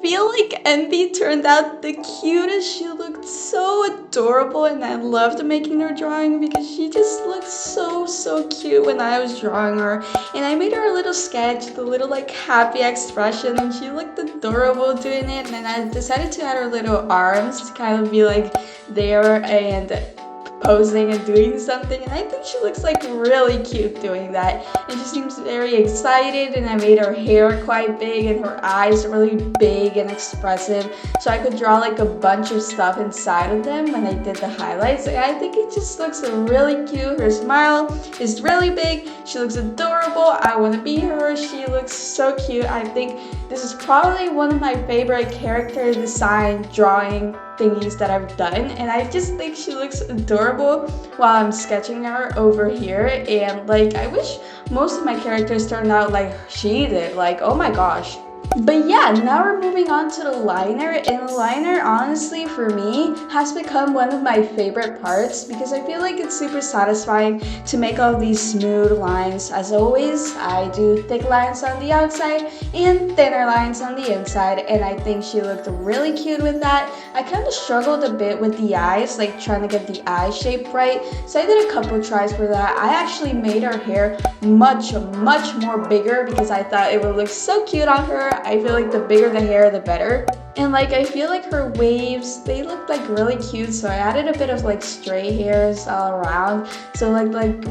feel like Envy turned out the cutest. She looked so adorable and I loved making her drawing because she just looked so cute when I was drawing her. And I made her a little sketch, the little like happy expression, and she looked adorable doing it. And I decided to add her little arms to kind of be like there and posing and doing something, and I think she looks like really cute doing that, and she seems very excited. And I made her hair quite big and her eyes really big and expressive, so I could draw like a bunch of stuff inside of them when I did the highlights. And I think it just looks really cute. Her smile is really big, she looks adorable. I want to be her. She looks so cute. I think this is probably one of my favorite character design drawing thingies that I've done, and I just think she looks adorable while I'm sketching her over here. And like, I wish most of my characters turned out like she did. Like, oh my gosh. But yeah, now we're moving on to the liner, and the liner honestly for me has become one of my favorite parts because I feel like it's super satisfying to make all these smooth lines. As always, I do thick lines on the outside and thinner lines on the inside, and I think she looked really cute with that. I kind of struggled a bit with the eyes, like trying to get the eye shape right, so I did a couple tries for that. I actually made her hair much more bigger because I thought it would look so cute on her. I feel like the bigger the hair, the better. And like, I feel like her waves, they look like really cute, so I added a bit of like stray hairs all around, so like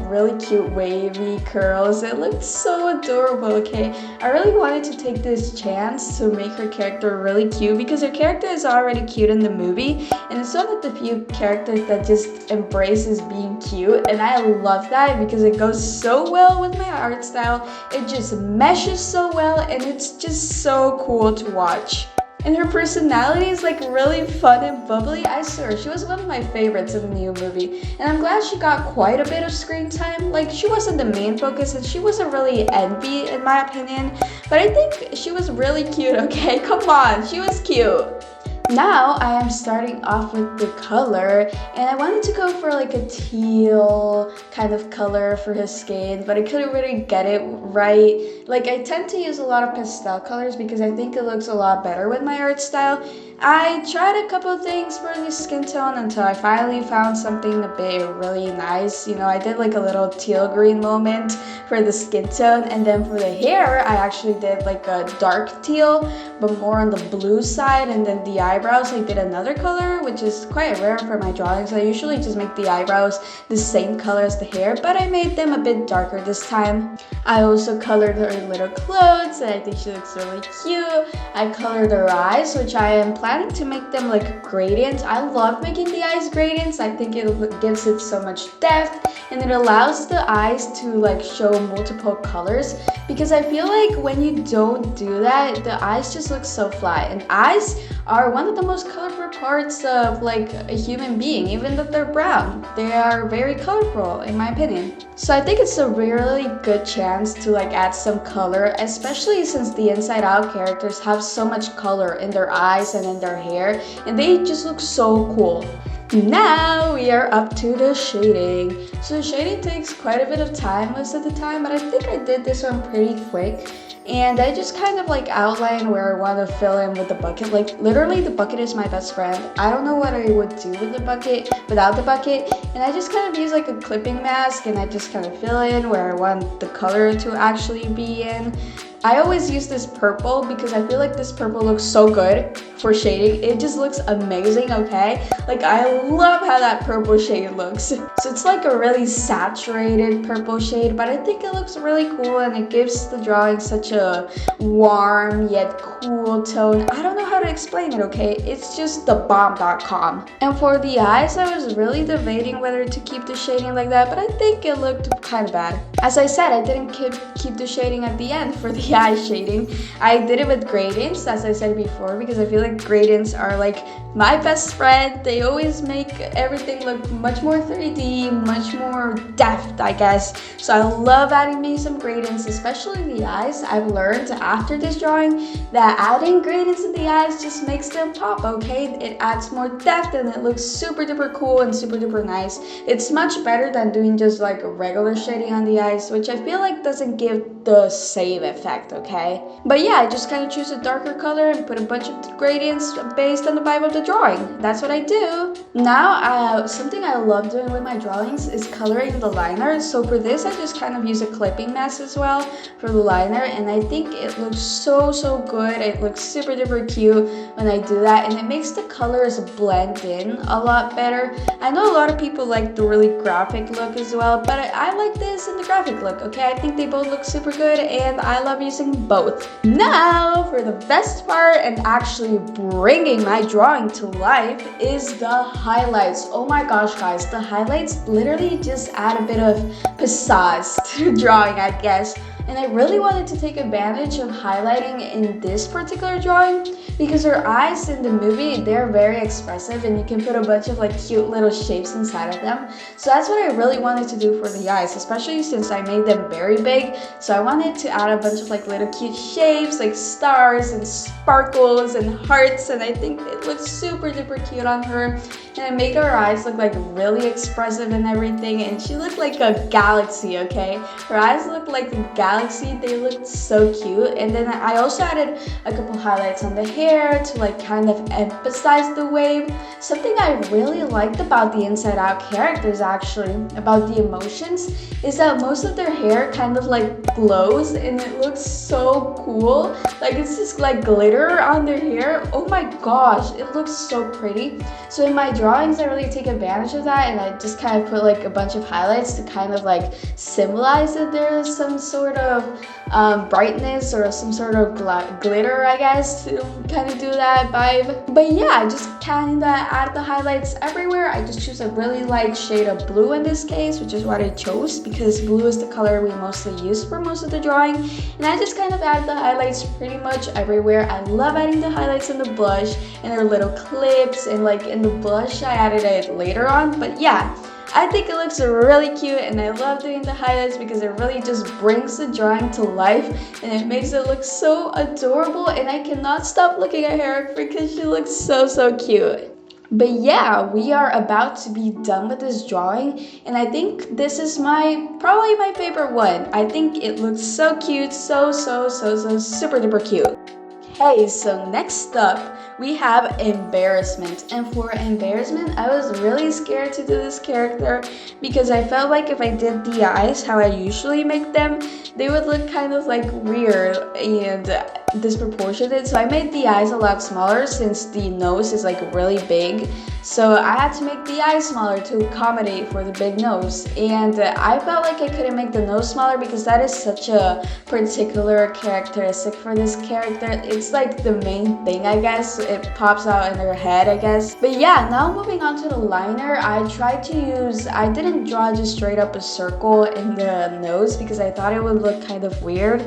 really cute wavy curls. It looked so adorable. Okay, I really wanted to take this chance to make her character really cute because her character is already cute in the movie, and it's one of the few characters that just embraces being cute, and I love that because it goes so well with my art style. It just meshes so well, and it's just so cool to watch. And her personality is like really fun and bubbly. I swear, she was one of my favorites in the new movie. And I'm glad she got quite a bit of screen time. Like, she wasn't the main focus and she wasn't really Envy in my opinion. But I think she was really cute, okay? Come on, she was cute. Now I am starting off with the color, and I wanted to go for like a teal kind of color for his skin, but I couldn't really get it right. Like, I tend to use a lot of pastel colors because I think it looks a lot better with my art style. I tried a couple things for the skin tone until I finally found something a bit really nice. You know, I did like a little teal green moment for the skin tone, and then for the hair I actually did like a dark teal but more on the blue side, and then the eyebrows I did another color, which is quite rare for my drawings. I usually just make the eyebrows the same color as the hair, but I made them a bit darker this time. I also colored her little clothes, and I think she looks really cute. I colored her eyes, which I am planning to make them like gradients. I love making the eyes gradients. I think it gives it so much depth, and it allows the eyes to like show multiple colors, because I feel like when you don't do that, the eyes just look so flat, and eyes are one of the most colorful parts of like a human being. Even though they're brown, they are very colorful in my opinion. So I think it's a really good chance to like add some color, especially since the Inside Out characters have so much color in their eyes and in their hair, and they just look so cool. Now we are up to the shading. So shading takes quite a bit of time most of the time, but I think I did this one pretty quick. And I just kind of like outline where I want to fill in with the bucket. Like, literally the bucket is my best friend. I don't know what I would do with the bucket without the bucket. And I just kind of use like a clipping mask, and I just kind of fill in where I want the color to actually be in. I always use this purple because I feel like this purple looks so good for shading. It just looks amazing, okay? Like, I love how that purple shade looks. So it's like a really saturated purple shade, but I think it looks really cool, and it gives the drawing such a warm yet cool tone. I don't know how to explain it, okay? It's just the bomb.com. And for the eyes, I was really debating whether to keep the shading like that, but I think it looked kind of bad. As I said, I didn't keep the shading at the end for the eye shading. I did it with gradients, as I said before, because I feel like gradients are like my best friend. They always make everything look much more 3D, much more depth, I guess. So I love adding me some gradients, especially the eyes. I've learned after this drawing that adding gradients in the eyes just makes them pop, okay? It adds more depth, and it looks super duper cool and super duper nice. It's much better than doing just like a regular shading on the eyes. eyes, which I feel like doesn't give the same effect, okay? But yeah, I just kind of choose a darker color and put a bunch of gradients based on the vibe of the drawing. That's what I do. Now, something I love doing with my drawings is coloring the liner. So for this, I just kind of use a clipping mask as well for the liner, and I think it looks so good. It looks super duper cute when I do that, and it makes the colors blend in a lot better. I know a lot of people like the really graphic look as well, but I like this in the graphic look, okay? I think they both look super good, and I love using both. Now, for the best part and actually bringing my drawing to life is the highlights. Oh my gosh, guys, the highlights literally just add a bit of pizzazz to drawing, I guess. And I really wanted to take advantage of highlighting in this particular drawing because her eyes in the movie, they're very expressive and you can put a bunch of like cute little shapes inside of them. So that's what I really wanted to do for the eyes, especially since I made them very big. So I wanted to add a bunch of like little cute shapes like stars and sparkles and hearts, and I think it looks super duper cute on her. And I made her eyes look like really expressive and everything, and she looked like a galaxy, okay? Her eyes looked like a galaxy. They looked so cute. And then I also added a couple highlights on the hair to like kind of emphasize the wave. Something I really liked about the Inside Out characters, actually, about the emotions, is that most of their hair kind of like glows and it looks so cool. Like it's just like glitter on their hair. Oh my gosh, it looks so pretty. So in my drawings, I really take advantage of that, and I just kind of put like a bunch of highlights to kind of like symbolize that there is some sort of brightness or some sort of glitter, I guess, to kind of do that vibe. But yeah, I just kind of add the highlights everywhere. I just choose a really light shade of blue in this case, which is what I chose because blue is the color we mostly use for most of the drawing. And I just kind of add the highlights pretty much everywhere. I love adding the highlights in the blush and their little clips, and like in the blush I added it later on. But yeah, I think it looks really cute, and I love doing the highlights because it really just brings the drawing to life and it makes it look so adorable, and I cannot stop looking at her because she looks so cute. But yeah, we are about to be done with this drawing, and I think this is probably my favorite one. I think it looks so cute, so super duper cute. Okay, so next up we have embarrassment, and for embarrassment I was really scared to do this character because I felt like if I did the eyes how I usually make them, they would look kind of like weird and disproportionate. So I made the eyes a lot smaller since the nose is like really big. So I had to make the eyes smaller to accommodate for the big nose, and I felt like I couldn't make the nose smaller because that is such a particular characteristic for this character. It's like the main thing, I guess. It pops out in her head, I guess. But yeah, now moving on to the liner, I didn't draw just straight up a circle in the nose because I thought it would look kind of weird.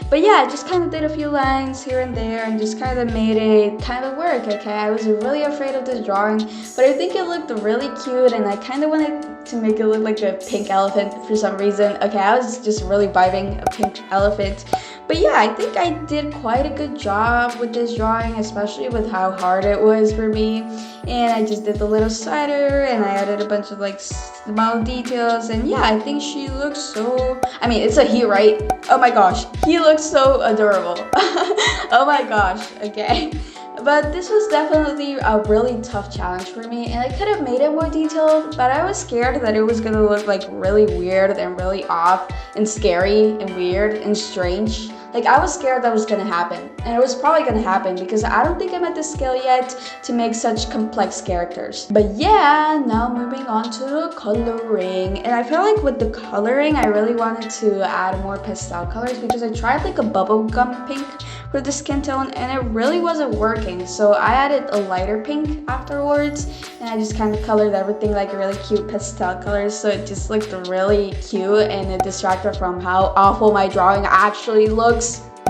But yeah, I just kind of did a few lines here and there and just kind of made it kind of work, okay? I was really afraid of this drawing, but I think it looked really cute, and I kind of wanted to make it look like a pink elephant for some reason. Okay, I was just really vibing a pink elephant. But yeah, I think I did quite a good job with this drawing, especially with how hard it was for me. And I just did the little slider, and I added a bunch of like small details, and yeah, I think she looks it's a he, right? Oh my gosh, he looks so adorable. Oh my gosh, okay. But this was definitely a really tough challenge for me, and I could have made it more detailed, but I was scared that it was gonna look like really weird and really off and scary and weird and strange. Like, I was scared that was gonna happen, and it was probably gonna happen because I don't think I'm at the scale yet to make such complex characters. But yeah, now moving on to the coloring. And I feel like with the coloring, I really wanted to add more pastel colors because I tried like a bubblegum pink for the skin tone and it really wasn't working. So I added a lighter pink afterwards, and I just kind of colored everything like really cute pastel colors, so it just looked really cute and it distracted from how awful my drawing actually looks.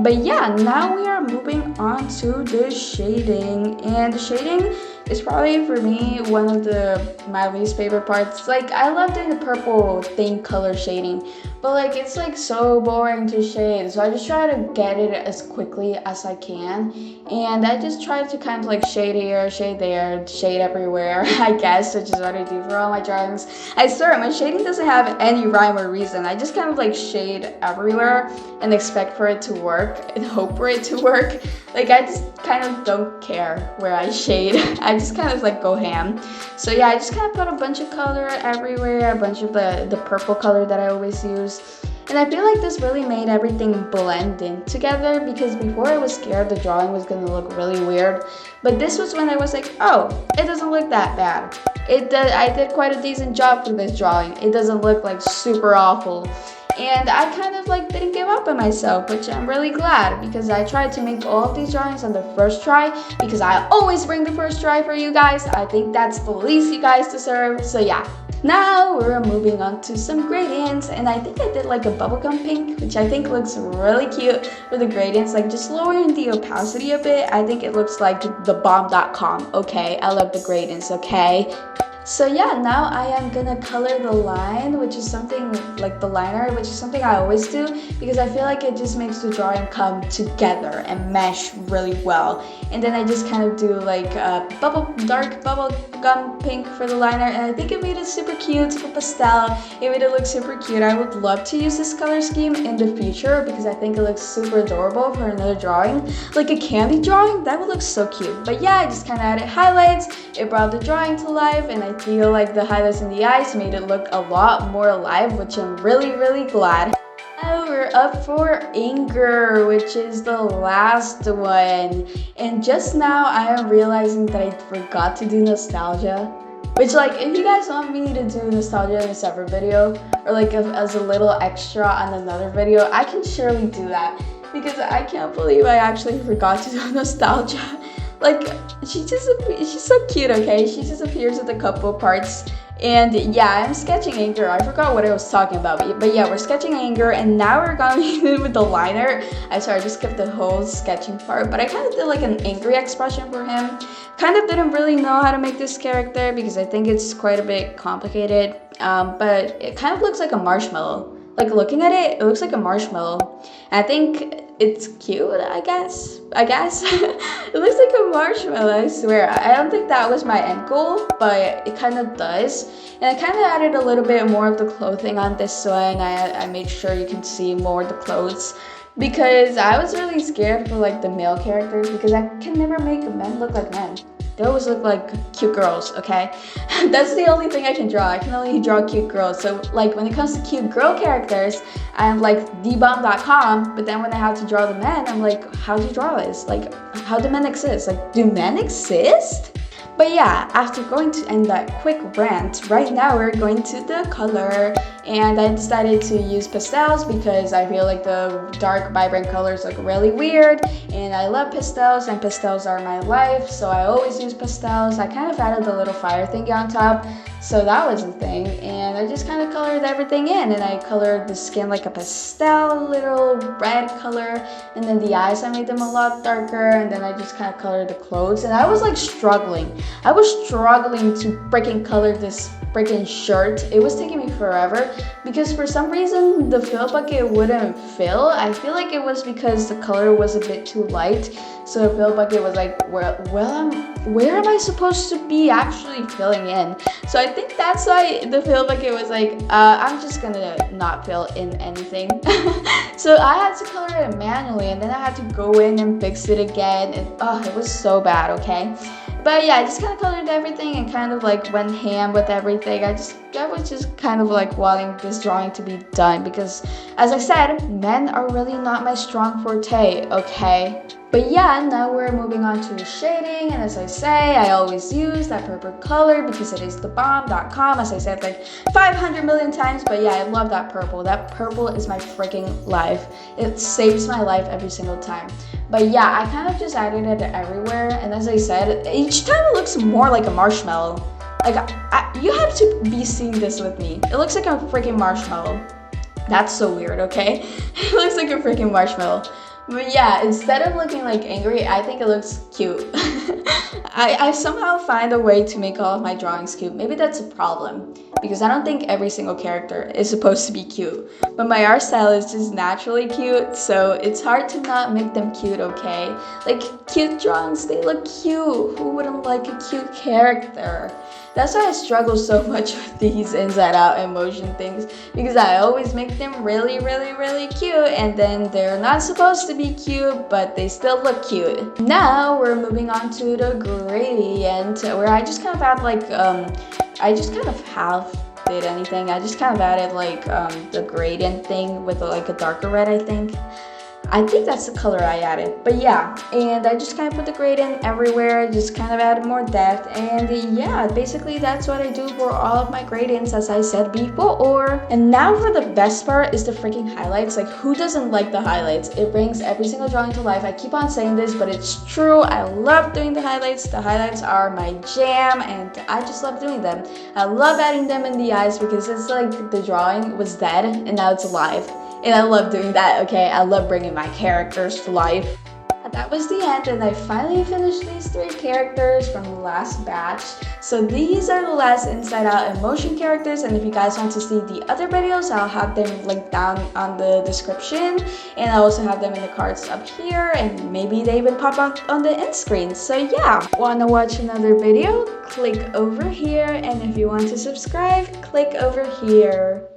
But yeah, now we are moving on to the shading, and the shading is probably for me one of my least favorite parts. Like, I love doing the purple thing color shading, but like it's like so boring to shade, so I just try to get it as quickly as I can, and I just try to kind of like shade here, shade there, shade everywhere, I guess, which is what I do for all my drawings. I swear my shading doesn't have any rhyme or reason. I just kind of like shade everywhere and expect for it to work and hope for it to work. Like I just kind of don't care where I shade. I just kind of like go ham. So yeah, I just kind of put a bunch of color everywhere, a bunch of the purple color that I always use. And I feel like this really made everything blend in together, because before I was scared the drawing was gonna look really weird. But this was when I was like, oh, it doesn't look that bad. I did quite a decent job for this drawing. It doesn't look like super awful. And I kind of like didn't give up on myself, which I'm really glad, because I tried to make all of these drawings on the first try, because I always bring the first try for you guys. I think that's the least you guys deserve. So yeah, now we're moving on to some gradients, and I think I did like a bubblegum pink, which I think looks really cute for the gradients, like just lowering the opacity a bit. I think it looks like the bomb.com. Okay, I love the gradients, okay? So yeah, now I am gonna color the line, which is something like the liner, which is something I always do, because I feel like it just makes the drawing come together and mesh really well. And then I just kind of do like a dark bubble gum pink for the liner, and I think it made it super cute, super pastel. It made it look super cute. I would love to use this color scheme in the future, because I think it looks super adorable for another drawing, like a candy drawing. That would look so cute. But yeah, I just kind of added highlights. It brought the drawing to life, and I feel like the highlights in the eyes made it look a lot more alive, which I'm really glad. Now we're up for anger, which is the last one. And just now I am realizing that I forgot to do nostalgia. Which, like, if you guys want me to do nostalgia in a separate video, or like as a little extra on another video, I can surely do that, because I can't believe I actually forgot to do nostalgia. Like, she's so cute, okay? She just appears at a couple parts. And yeah, I'm sketching anger. I forgot what I was talking about. But yeah, we're sketching anger, and now we're going in with the liner. I just skipped the whole sketching part, but I kind of did like an angry expression for him. Kind of didn't really know how to make this character, because I think it's quite a bit complicated. But it kind of looks like a marshmallow. Like, looking at it, it looks like a marshmallow. And I think it's cute, I guess. It looks like a marshmallow, I swear. I don't think that was my end goal, but it kind of does. And I kind of added a little bit more of the clothing on this one. I made sure you can see more of the clothes, because I was really scared for like the male characters, because I can never make men look like men. They always look like cute girls, okay? That's the only thing I can draw. I can only draw cute girls. So like when it comes to cute girl characters, I'm like debomb.com, but then when I have to draw the men, I'm like, how do you draw this? Like, how do men exist? Like, do men exist? But yeah, after going to end that quick rant, right now we're going to the color, and I decided to use pastels because I feel like the dark, vibrant colors look really weird, and I love pastels, and pastels are my life, so I always use pastels. I kind of added the little fire thingy on top, so that was the thing, and I just kind of colored everything in, and I colored the skin like a pastel, little red color, and then the eyes, I made them a lot darker, and then I just kind of colored the clothes, and I was like struggling. I was struggling to freaking color this freaking shirt. It was taking me forever because for some reason the fill bucket wouldn't fill. I feel like it was because the color was a bit too light, so the fill bucket was like, where am I supposed to be actually filling in? So I think that's why the fill bucket was like, I'm just gonna not fill in anything. So I had to color it manually, and then I had to go in and fix it again, and it was so bad, okay? But yeah, I just kind of colored everything and kind of like went ham with everything. I was just kind of like wanting this drawing to be done because, as I said, men are really not my strong forte, okay? But yeah, now we're moving on to shading, and as I say, I always use that purple color because it is the bomb.com, as I said like 500 million times. But yeah, I love that purple. That purple is my freaking life. It saves my life every single time. But yeah, I kind of just added it everywhere, and as I said, each time it looks more like a marshmallow. Like, you have to be seeing this with me. It looks like a freaking marshmallow. That's so weird, okay? It looks like a freaking marshmallow. But yeah, instead of looking like angry, I think it looks cute. I somehow find a way to make all of my drawings cute. Maybe that's a problem. because I don't think every single character is supposed to be cute. But my art style is just naturally cute, so it's hard to not make them cute, okay? Like, cute drawings, they look cute. Who wouldn't like a cute character? That's why I struggle so much with these inside out and motion things, because I always make them really, really, really cute, and then they're not supposed to be cute, but they still look cute. Now we're moving on to the gradient, where I just kind of add like, I just kind of half did anything. I just kind of added like the gradient thing with like a darker red, I think. I think that's the color I added, but yeah, and I just kind of put the gradient everywhere, just kind of added more depth, and yeah, basically that's what I do for all of my gradients, as I said before. And now for the best part is the freaking highlights. Like, who doesn't like the highlights? It brings every single drawing to life. I keep on saying this, but it's true. I love doing the highlights. The highlights are my jam, and I just love doing them. I love adding them in the eyes because it's like the drawing was dead and now it's alive. And I love doing that, okay? I love bringing my characters to life. And that was the end, and I finally finished these 3 characters from the last batch. So these are the last inside out and motion characters, and if you guys want to see the other videos, I'll have them linked down on the description, and I also have them in the cards up here, and maybe they even pop up on the end screen. So yeah, wanna watch another video? Click over here, and if you want to subscribe, click over here.